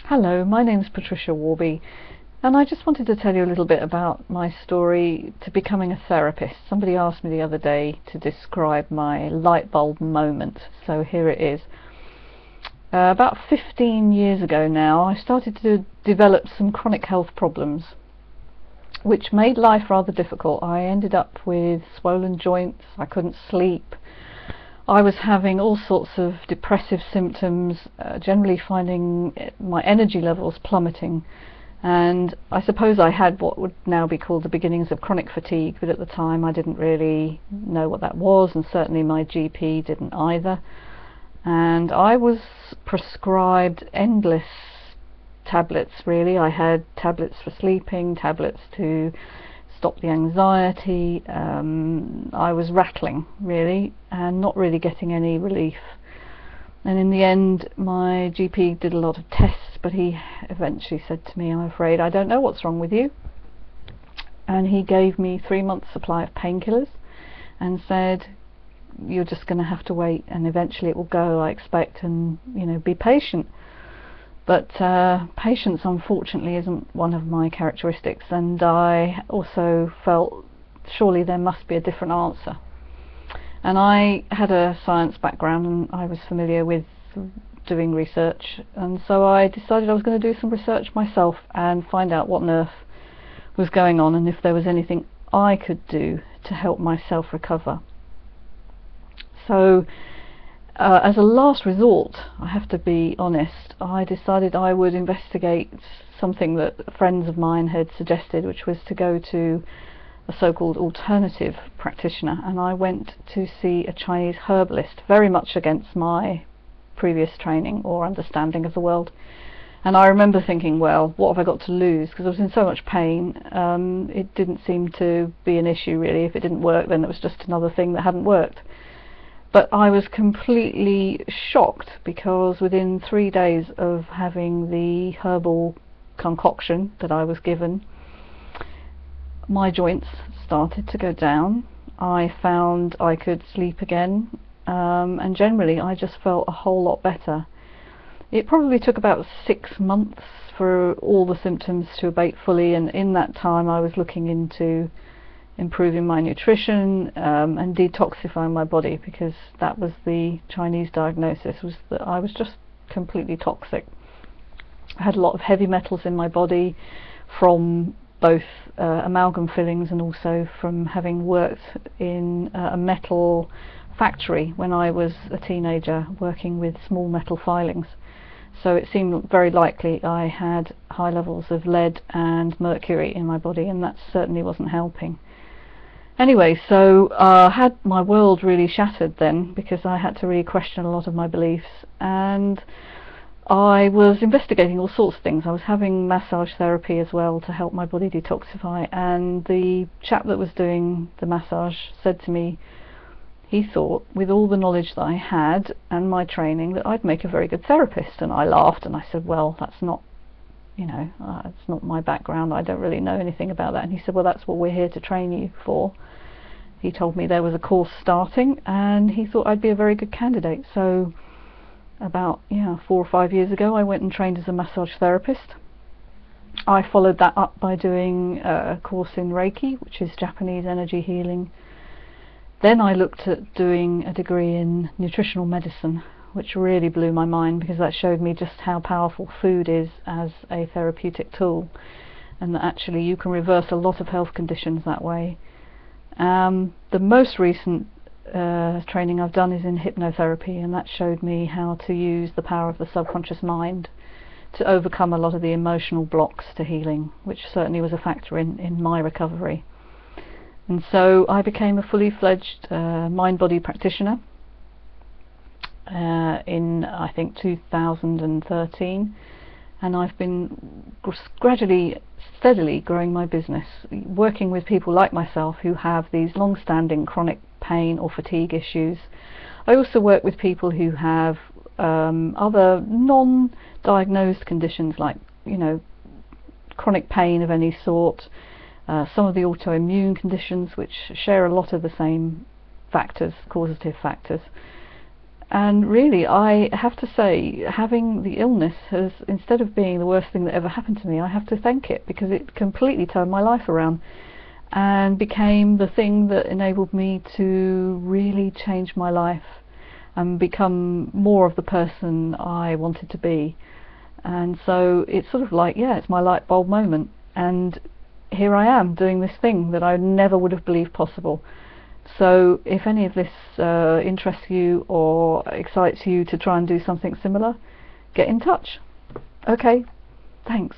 Hello, my name's Patricia Warby, and I just wanted to tell you a little bit about my story to becoming a therapist. Somebody asked me the other day to describe my light bulb moment, so here it is. About 15 years ago now, I started to develop some chronic health problems, which made life rather difficult. I ended up with swollen joints, I couldn't sleep, I was having all sorts of depressive symptoms, generally finding my energy levels plummeting, and I suppose I had what would now be called the beginnings of chronic fatigue, but at the time I didn't really know what that was, and certainly my GP didn't either. And I was prescribed endless tablets, really. I had tablets for sleeping, tablets to stop the anxiety. I was rattling, really, and not really getting any relief. And in the end, my GP did a lot of tests, but he eventually said to me, "I'm afraid I don't know what's wrong with you." And he gave me 3 months supply of painkillers and said, "You're just going to have to wait, and eventually it will go, I expect, and be patient." But patience, unfortunately, isn't one of my characteristics, and I also felt surely there must be a different answer. And I had a science background, and I was familiar with doing research, and so I decided I was going to do some research myself and find out what on earth was going on, and if there was anything I could do to help myself recover. So as a last resort, I have to be honest, I decided I would investigate something that friends of mine had suggested, which was to go to a so-called alternative practitioner, and I went to see a Chinese herbalist, very much against my previous training or understanding of the world. And I remember thinking, well, what have I got to lose? Because I was in so much pain. It didn't seem to be an issue, really. If it didn't work, then it was just another thing that hadn't worked. But I was completely shocked, because within 3 days of having the herbal concoction that I was given, my joints started to go down. I found I could sleep again, and generally I just felt a whole lot better. It probably took about 6 months for all the symptoms to abate fully, and in that time I was looking into improving my nutrition and detoxifying my body, because that was the Chinese diagnosis, was that I was just completely toxic. I had a lot of heavy metals in my body from both amalgam fillings and also from having worked in a metal factory when I was a teenager, working with small metal filings. So it seemed very likely I had high levels of lead and mercury in my body, and that certainly wasn't helping. Anyway, so I had my world really shattered then, because I had to really question a lot of my beliefs, and I was investigating all sorts of things. I was having massage therapy as well to help my body detoxify, and the chap that was doing the massage said to me, he thought, with all the knowledge that I had and my training, that I'd make a very good therapist. And I laughed and I said, well, that's not, it's not my background, I don't really know anything about that. And he said, well, that's what we're here to train you for. He told me there was a course starting, and he thought I'd be a very good candidate. So about 4 or 5 years ago, I went and trained as a massage therapist. I followed that up by doing a course in Reiki, which is Japanese energy healing. Then I looked at doing a degree in nutritional medicine, which really blew my mind, because that showed me just how powerful food is as a therapeutic tool, and that actually you can reverse a lot of health conditions that way. The most recent training I've done is in hypnotherapy, and that showed me how to use the power of the subconscious mind to overcome a lot of the emotional blocks to healing, which certainly was a factor in my recovery. And so I became a fully fledged mind-body practitioner in, I think, 2013, and I've been gradually, steadily growing my business, working with people like myself who have these long-standing chronic pain or fatigue issues. I also work with people who have other non-diagnosed conditions, like chronic pain of any sort, some of the autoimmune conditions which share a lot of the same factors, causative factors. And really, I have to say, having the illness has, instead of being the worst thing that ever happened to me, I have to thank it, because it completely turned my life around and became the thing that enabled me to really change my life and become more of the person I wanted to be. And so it's sort of like, yeah, it's my light bulb moment, and here I am doing this thing that I never would have believed possible. So if any of this interests you or excites you to try and do something similar, get in touch. Okay, thanks.